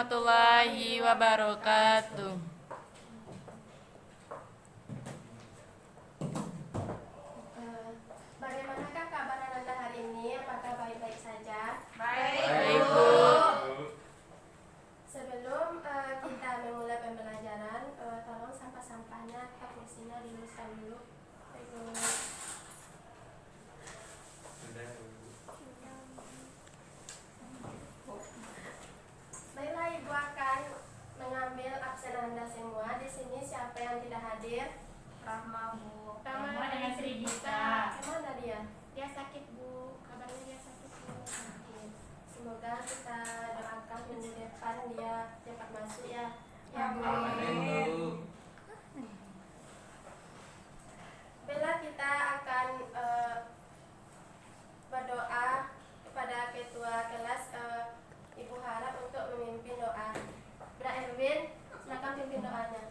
warahmatullahi wabarakatuh. Bagaimanakah kabar Anda hari ini? Apakah baik-baik saja? Baik, Bu. Sebelum kita memulai pembelajaran, tolong sampah-sampahnya atau kursinya diluruskan dulu. Baiklah, Ibu akan mengambil absen Anda semua. Di sini siapa yang tidak hadir? Rahma, Bu. Rahma dengan Sri Gita. Kemana dia? Dia sakit, Bu. Kabarnya dia sakit, Bu. Semoga kita doakan minggu depan dia cepat masuk ya. Ya, Bu. Bella, kita akan berdoa kepada ketua kelas. Ibu harap untuk memimpin doa. Bra Erwin, silakan pimpin doanya.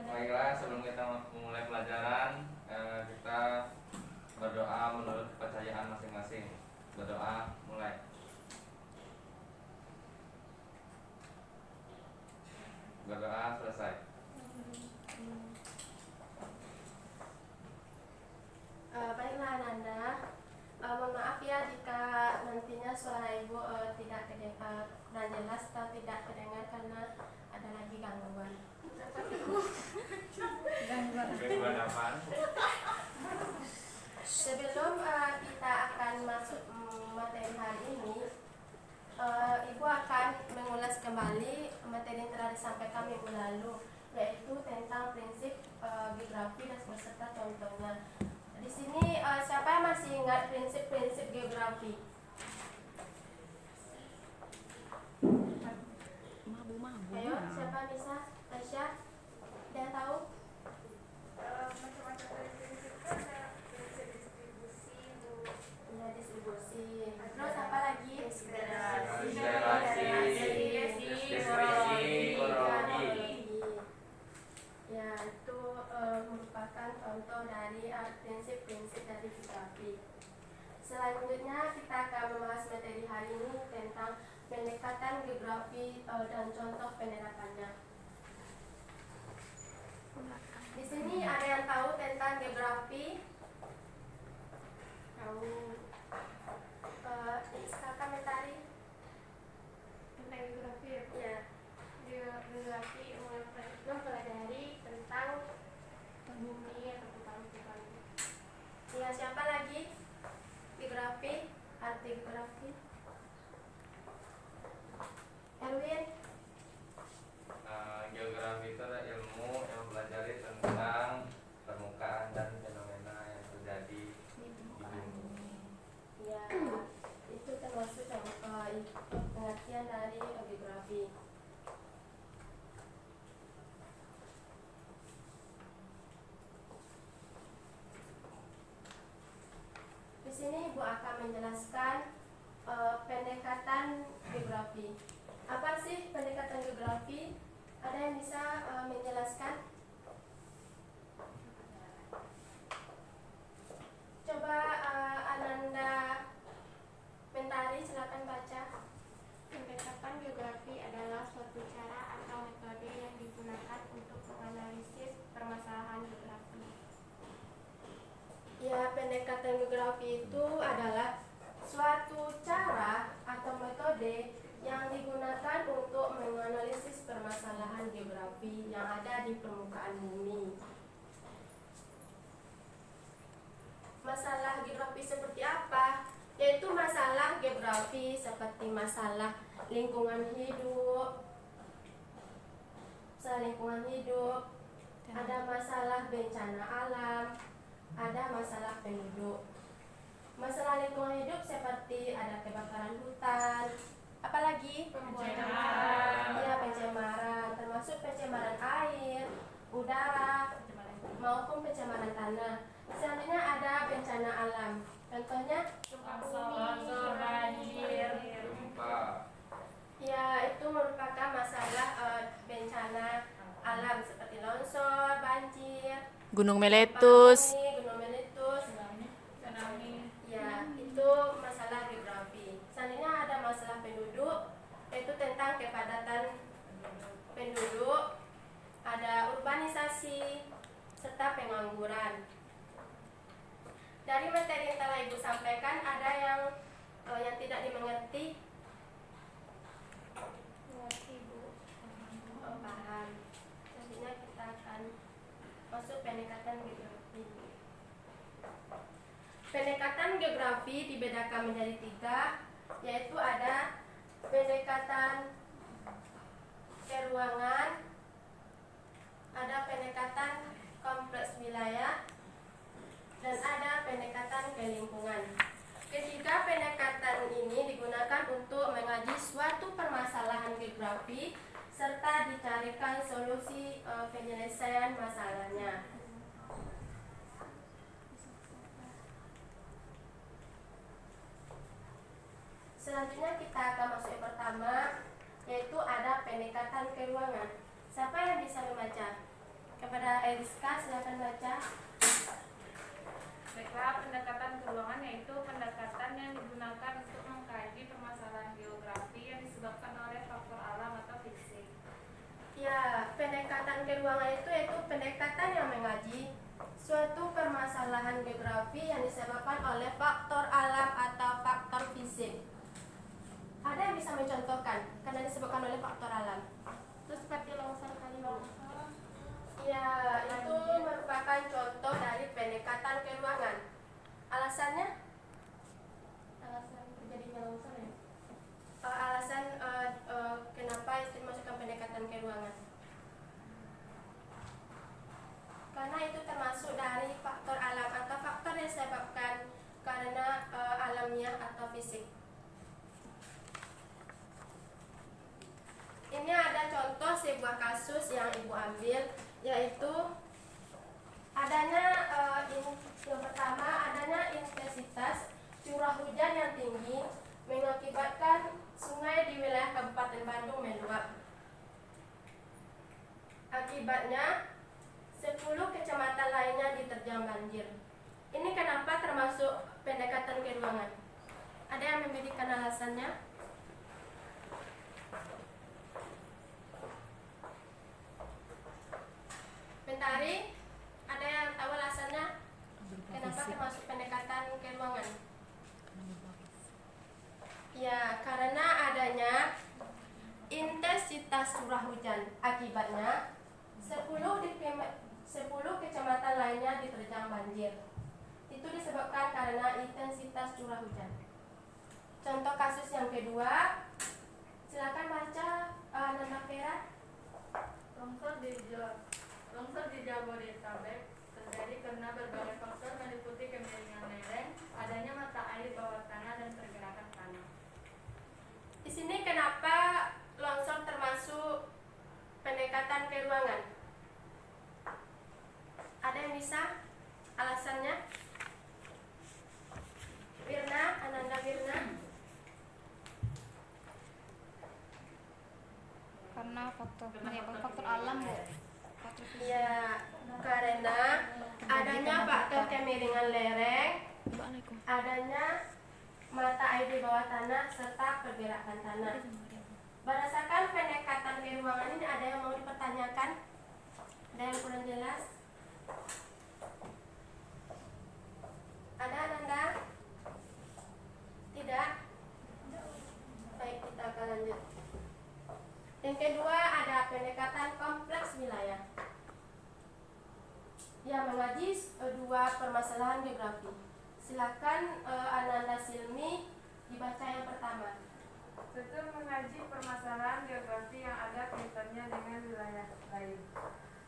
Baiklah, sebelum kita memulai pelajaran, kita berdoa menurut kepercayaan masing-masing. Berdoa, mulai. Berdoa, selesai. Baiklah Ananda, mohon maaf ya jika nantinya suara Ibu tidak kurang jelas atau tidak terdengar karena ada lagi gangguan. Gangguan apaan? Sebelum kita akan masuk materi hari ini, Ibu akan mengulas kembali materi yang telah disampaikan minggu lalu, yaitu tentang prinsip geografi dan beserta contohnya. Di sini siapa yang masih ingat prinsip-prinsip geografi? Ayo, siapa bisa? Tasya? Ada yang tahu? Macam-macam prinsip itu ada prinsip distribusi, Bu. Ya, distribusi. Terus apa lagi? Generasi, kronologi. Ya, itu merupakan contoh dari prinsip-prinsip dari geografi. Selanjutnya kita akan membahas materi hari ini tentang pendekatan geografi dan contoh penerapannya. Di sini ada yang tahu tentang geografi? Tahu? Silakan mentari. Tentang geografi ya, Bu. Ya, Geografi mempelajari tentang bumi atau putar-putar. ya, siapa lagi? Geografi, arti geografi. Erwin, Geografi itu adalah ilmu yang mempelajari tentang permukaan dan fenomena yang terjadi di bumi. ya, itu termasuk pengertian dari geografi. Di sini Ibu akan menjelaskan pendekatan geografi. Apa sih pendekatan geografi? Ada yang bisa menjelaskan? Coba Ananda Mentari, silakan baca. Pendekatan geografi adalah suatu cara atau metode yang digunakan untuk menganalisis permasalahan geografi. Ya, pendekatan geografi itu adalah suatu cara atau metode yang digunakan untuk menganalisis permasalahan geografi yang ada di permukaan bumi. Masalah geografi seperti apa? Yaitu masalah geografi seperti masalah lingkungan hidup, ada masalah bencana alam, ada masalah penduduk. Masalah lingkungan hidup seperti ada kebakaran hutan, apalagi pencemaran, termasuk pencemaran air, udara, maupun pencemaran tanah. Selanjutnya ada bencana alam, contohnya Longsor, banjir, Gempa. ya, itu merupakan masalah bencana alam seperti longsor, banjir, Gunung Meletus. gunung meletus. tsunami. Ya, pengangguran. Dari materi yang telah Ibu sampaikan, ada yang tidak dimengerti? Mengerti, Bu. Paham. Selanjutnya kita akan masuk pendekatan geografi. Pendekatan geografi dibedakan menjadi 3, yaitu ada pendekatan keruangan, ada pendekatan kompleks wilayah, dan ada pendekatan kelingkungan. Ketiga pendekatan ini digunakan untuk mengaji suatu permasalahan geografi serta dicarikan solusi penyelesaian masalahnya. Selanjutnya kita akan masuk yang pertama, yaitu ada pendekatan keruangan. Siapa yang bisa membaca? Kepada Eriska, silakan baca. Baiklah, pendekatan keuangan yaitu pendekatan yang digunakan untuk mengkaji permasalahan geografi yang disebabkan oleh faktor alam atau fisik. Ya, pendekatan keruangan itu yaitu pendekatan yang mengaji suatu permasalahan geografi yang disebabkan oleh faktor alam atau faktor fisik. Ada yang bisa mencontohkan karena disebabkan oleh faktor alam? Terus seperti longsor kali longsor. Ya, itu merupakan contoh dari pendekatan keruangan. Alasannya? Alasan terjadinya longsor ya. Alasan kenapa itu dimasukkan pendekatan keruangan? Karena itu termasuk dari faktor alam atau faktor yang disebabkan karena alamiah atau fisik. Ini ada contoh sebuah kasus yang Ibu ambil, yaitu adanya yang pertama adanya intensitas curah hujan yang tinggi mengakibatkan sungai di wilayah Kabupaten Bandung meluap. Akibatnya 10 kecamatan lainnya diterjang banjir. Ini kenapa termasuk pendekatan keruangan? Ada yang memberikan alasannya? Mentari, ada yang tahu alasannya kenapa termasuk pendekatan keruangan? Ya, karena adanya intensitas curah hujan. Akibatnya 10 kecamatan lainnya diterjang banjir. Itu disebabkan karena intensitas curah hujan. Contoh kasus yang kedua, silakan baca Nanda Vera. Longsor di Jabodetabek terjadi karena berbagai faktor meliputi kemiringan lereng, adanya mata air bawah tanah dan pergerakan tanah. Di sini kenapa longsor termasuk pendekatan keruangan? Ada yang bisa alasannya? Wirna, Ananda Wirna. Karena faktor alam, Bu. Ya, karena adanya faktor kemiringan lereng, adanya mata air di bawah tanah serta pergerakan tanah. Berdasarkan pendekatan keruangan ini, ada yang mau dipertanyakan? Ada yang kurang jelas? Ada, Ananda? Tidak? Baik, kita akan lanjut. Yang kedua ada pendekatan kompleks wilayah yang mengaji dua permasalahan geografi. Silakan Ananda Silmi dibaca yang pertama. Tentu mengaji permasalahan geografi yang ada kaitannya dengan wilayah lain.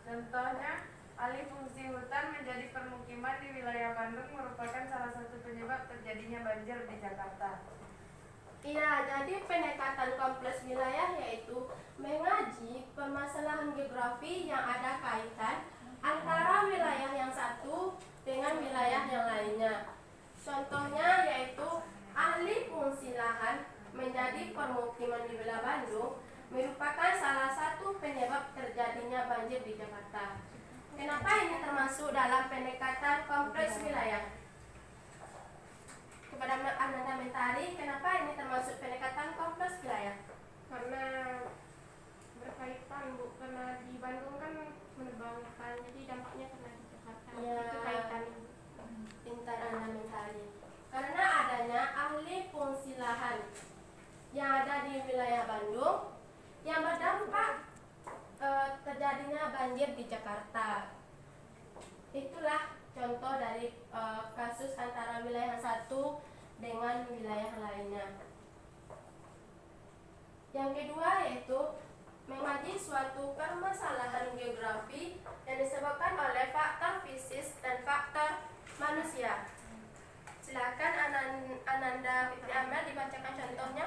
Contohnya, alih fungsi hutan menjadi permukiman di wilayah Bandung merupakan salah satu penyebab terjadinya banjir di Jakarta. Iya, jadi pendekatan kompleks wilayah yaitu mengaji permasalahan geografi yang ada kaitan antara wilayah yang satu dengan wilayah yang lainnya. Contohnya yaitu alih fungsi lahan menjadi permukiman di wilayah Bandung merupakan salah satu penyebab terjadinya banjir di Jakarta. Kenapa ini termasuk dalam pendekatan kompleks wilayah? Kepada Ananda Mentari, kenapa ini termasuk pendekatan kompleks wilayah? Karena berkaitan, Bu. Karena di Bandung kan menerbangkan, jadi dampaknya kena di Jakarta Ya, itu kaitan. pintar Anda mentari. Karena adanya ahli fungsi lahan yang ada di wilayah Bandung yang berdampak terjadinya banjir di Jakarta. Itulah contoh dari kasus antara wilayah satu dengan wilayah lainnya. Yang kedua yaitu mengaji suatu permasalahan geografi yang disebabkan oleh faktor fisik dan faktor manusia. Silakan Ananda Fitri Amel dibacakan contohnya.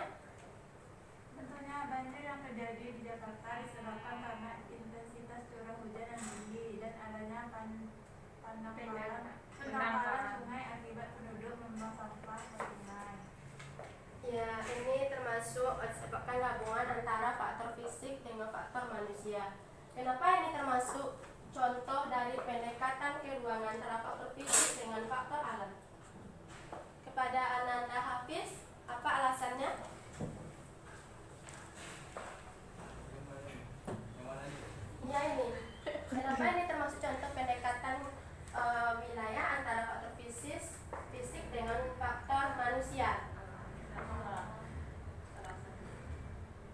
Contohnya, banjir yang terjadi di Jakarta disebabkan karena intensitas curah hujan yang tinggi dan adanya penangkalan sungai akibat penduduk membuang sampah ke sungai. Ya, ini termasuk disebabkan gabungan antara faktor fisik dengan faktor manusia. Kenapa ini termasuk contoh dari pendekatan keruangan antara faktor fisik dengan faktor alam? Kepada Ananda Hafiz, apa alasannya? Ya, ini. Kenapa ini termasuk contoh pendekatan wilayah antara faktor fisik dengan faktor manusia?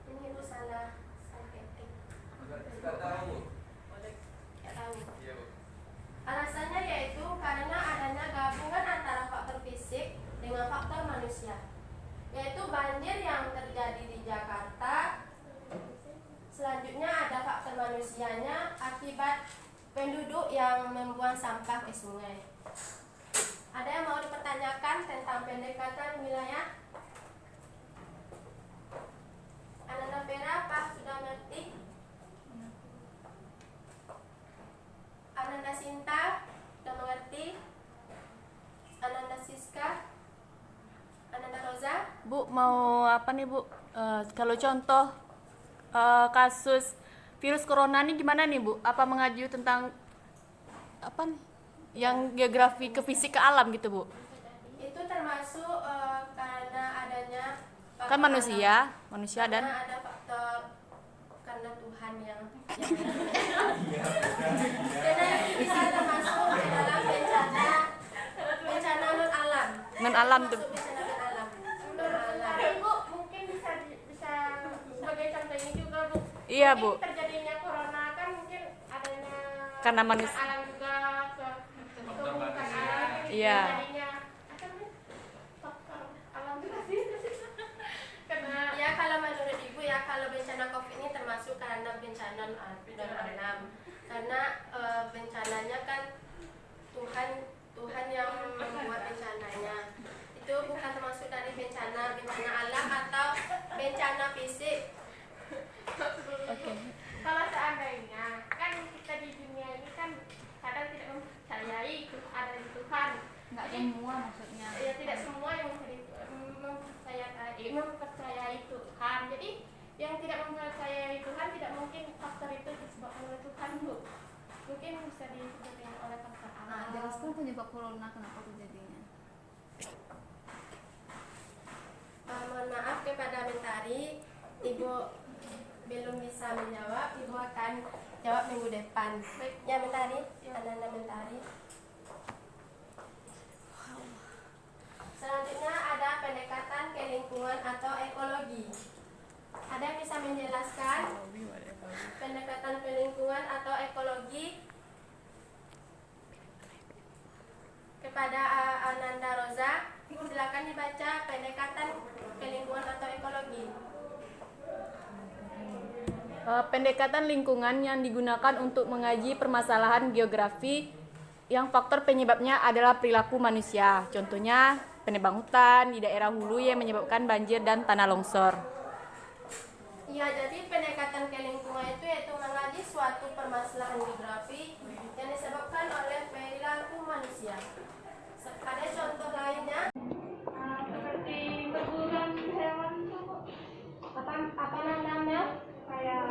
Ini Ibu salah ketik. Nggak tahu. Nggak tahu. Iya, Bu. Alasannya yaitu karena adanya gabungan antara faktor fisik dengan faktor manusia, yaitu banjir yang terjadi di Jakarta. Selanjutnya ada faktor manusianya akibat penduduk yang membuang sampah ke sungai. Ada yang mau dipertanyakan tentang pendekatan wilayah? Ananda Vera, apa sudah mengerti? Ananda Sinta sudah mengerti? Ananda Siska? Ananda Roza? Bu, mau apa nih Bu? Kalau contoh kasus virus corona ini gimana nih Bu? Apa mengaji tentang apa nih? Yang geografi ke fisik ke alam gitu Bu? Itu termasuk karena adanya faktor Kan manusia alam. dan Karena ada faktor karena Tuhan yang karena ini bisa termasuk ke dalam bencana non alam. non alam tuh. Masuk bencana non alam. Tapi Bu, mungkin bisa sebagai contoh ini juga Bu. Iya Mungkin Bu. terjadinya corona kan mungkin adanya Karena manusia. alam juga ke bukan alam. Iya. Jadinya apa namanya? Faktor alam juga sih. Karena Ya, kalau menurut Ibu ya, kalau bencana Covid ini termasuk karena bencana non alam. Karena bencananya kan Tuhan yang membuat bencananya. Itu bukan termasuk dari bencana alam atau bencana fisik. Oke. kalau seandainya kan kita di dunia ini kan kadang tidak mempercayai adanya Tuhan. Nggak Jadi, semua maksudnya. ya tidak semua yang mempercayai Tuhan. Jadi yang tidak mempercayai Tuhan tidak mungkin faktor itu disebabkan oleh Tuhan Bu. Mungkin bisa disebutkan oleh faktor alam. Nah, jelaskan penyebab corona kenapa terjadinya. Mohon maaf kepada Mentari, Ibu belum bisa menjawab. Ibu akan jawab minggu depan. Ya Mentari, Ananda Mentari. Selanjutnya ada pendekatan ke lingkungan atau ekologi. Ada yang bisa menjelaskan pendekatan ke lingkungan atau ekologi? Kepada Ananda Roza, silakan dibaca pendekatan ke lingkungan atau ekologi. Pendekatan lingkungan yang digunakan untuk mengaji permasalahan geografi yang faktor penyebabnya adalah perilaku manusia. Contohnya penebang hutan di daerah hulu yang menyebabkan banjir dan tanah longsor. Ya, jadi pendekatan ke lingkungan itu yaitu mengaji suatu permasalahan geografi yang disebabkan oleh perilaku manusia. Ada contoh lainnya? Seperti perburuan hewan itu Bu. Apa namanya? Kayak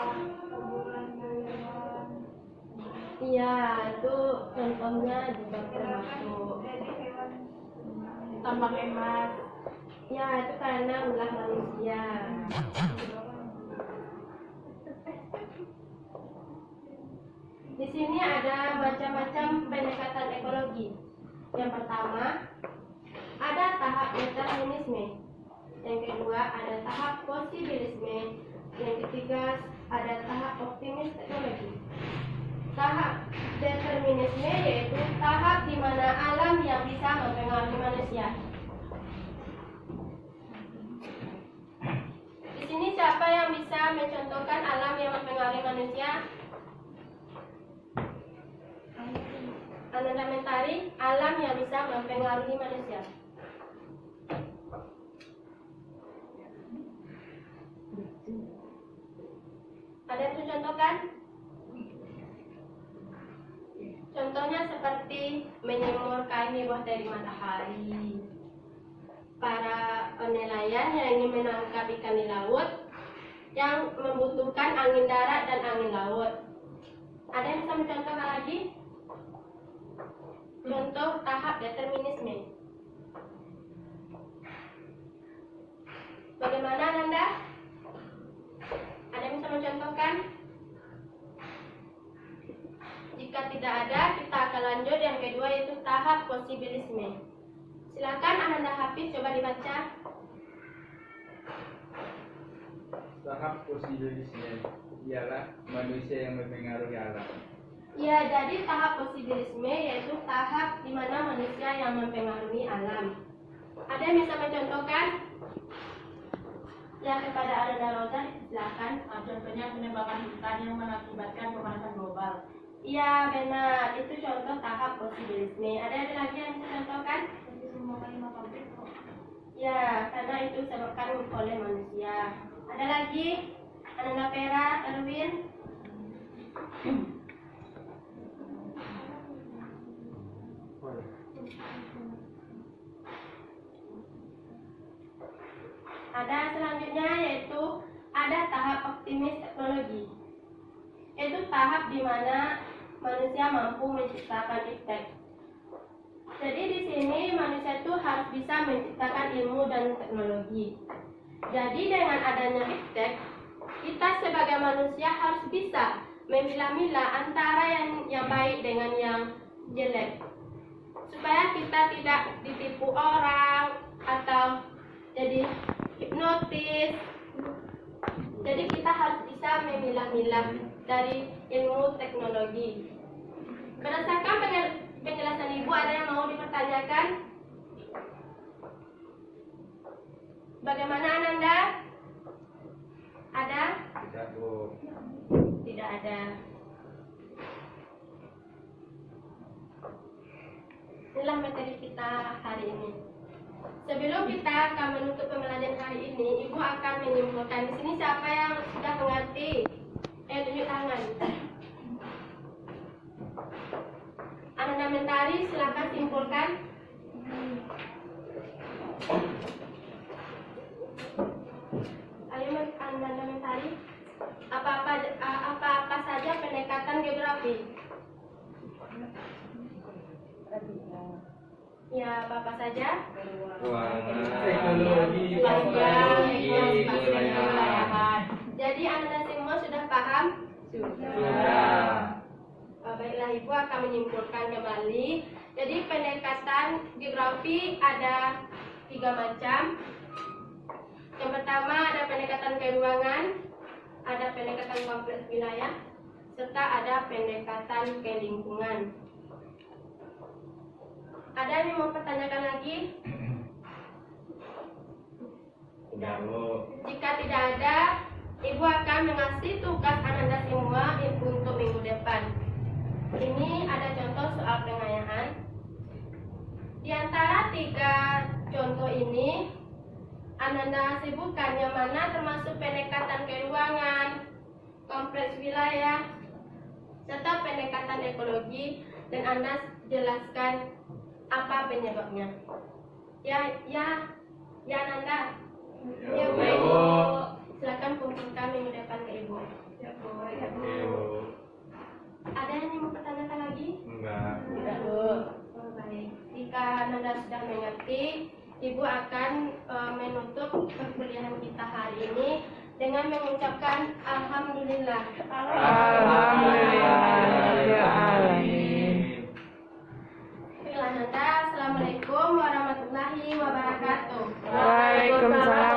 perburuan hewan. Iya, itu contohnya juga termasuk. Jadi hewan tambang emas. Ya, itu karena ulah manusia. Di sini ada macam-macam pendekatan ekologi. Yang pertama, ada tahap determinisme. Yang kedua, ada tahap posibilisme. Yang ketiga, ada tahap optimis teknologi. Tahap determinisme yaitu tahap di mana alam yang bisa mempengaruhi manusia. Di sini siapa yang bisa mencontohkan alam yang mempengaruhi manusia? Ananda Mentari, alam yang bisa mempengaruhi manusia. Ada yang bisa contohkan? Contohnya seperti menyemur kain di bawah terik matahari. Para penelayan yang ingin menangkap ikan di laut yang membutuhkan angin darat dan angin laut. Ada yang bisa mencontohkan lagi? Contoh tahap determinisme. Bagaimana Nanda? Ada yang bisa mencontohkan? Jika tidak ada, kita akan lanjut yang kedua yaitu tahap posibilisme. Silakan Ananda Hafiz coba dibaca. Tahap posibilisme ialah manusia yang mempengaruhi alam. Ya, jadi tahap posibilisme yaitu tahap di mana manusia yang mempengaruhi alam. Ada yang bisa mencontohkan? Ya, kepada Ananda Rosa, silakan. Contohnya penebangan hutan yang mengakibatkan pemanasan global. Iya, benar. Itu contoh tahap posibilisme. Ada lagi yang bisa contohkan? Ya, karena itu disebabkan oleh manusia. Ada lagi? Ananda Vera, Erwin? Ada selanjutnya yaitu ada tahap optimis teknologi. Itu tahap di mana manusia mampu menciptakan iptek. Jadi di sini manusia itu harus bisa menciptakan ilmu dan teknologi. Jadi dengan adanya iptek, kita sebagai manusia harus bisa memilah-milah antara yang baik dengan yang jelek. Supaya kita tidak ditipu orang atau jadi hipnotis. Jadi kita harus bisa memilah-milah dari ilmu teknologi. Berdasarkan penjelasan Ibu, ada yang mau dipertanyakan? Bagaimana Ananda? Ada? Tidak, Bu. Tidak ada. Inilah materi kita hari ini. Sebelum kita akan menutup pembelajaran hari ini, Ibu akan menyimpulkan. Di sini siapa yang sudah mengerti? Tunjuk tangan. Ananda Mentari, silakan simpulkan. Ayo Ananda Mentari. Apa saja pendekatan geografi? Ya, apa saja? Teknologi, wilayahan. Jadi Anda semua sudah paham? Sudah. Baiklah, Ibu akan menyimpulkan kembali. Jadi pendekatan geografi ada 3 macam. Yang pertama ada pendekatan keruangan, ada pendekatan kompleks wilayah, serta ada pendekatan ke lingkungan. Ada yang mau pertanyakan lagi? Tidak, Bu. Jika tidak ada, Ibu akan mengasih tugas Ananda semua untuk minggu depan. Ini ada contoh soal pengayaan. Di antara 3 contoh ini, Ananda sebutkan yang mana termasuk pendekatan keruangan, kompleks wilayah, serta pendekatan ekologi, dan Anda jelaskan apa penyebabnya. Ya Ananda. Ya, Bu. Silakan kumpulkan minggu depan ke Ibu. Ya, Bu. Ada yang mau pertanyakan lagi? Enggak. Tidak, Bu. Oh, baik. Jika Anda sudah mengerti, Ibu akan menutup perkuliahan kita hari ini dengan mengucapkan Alhamdulillah. Alhamdulillah. Waalaikumsalam.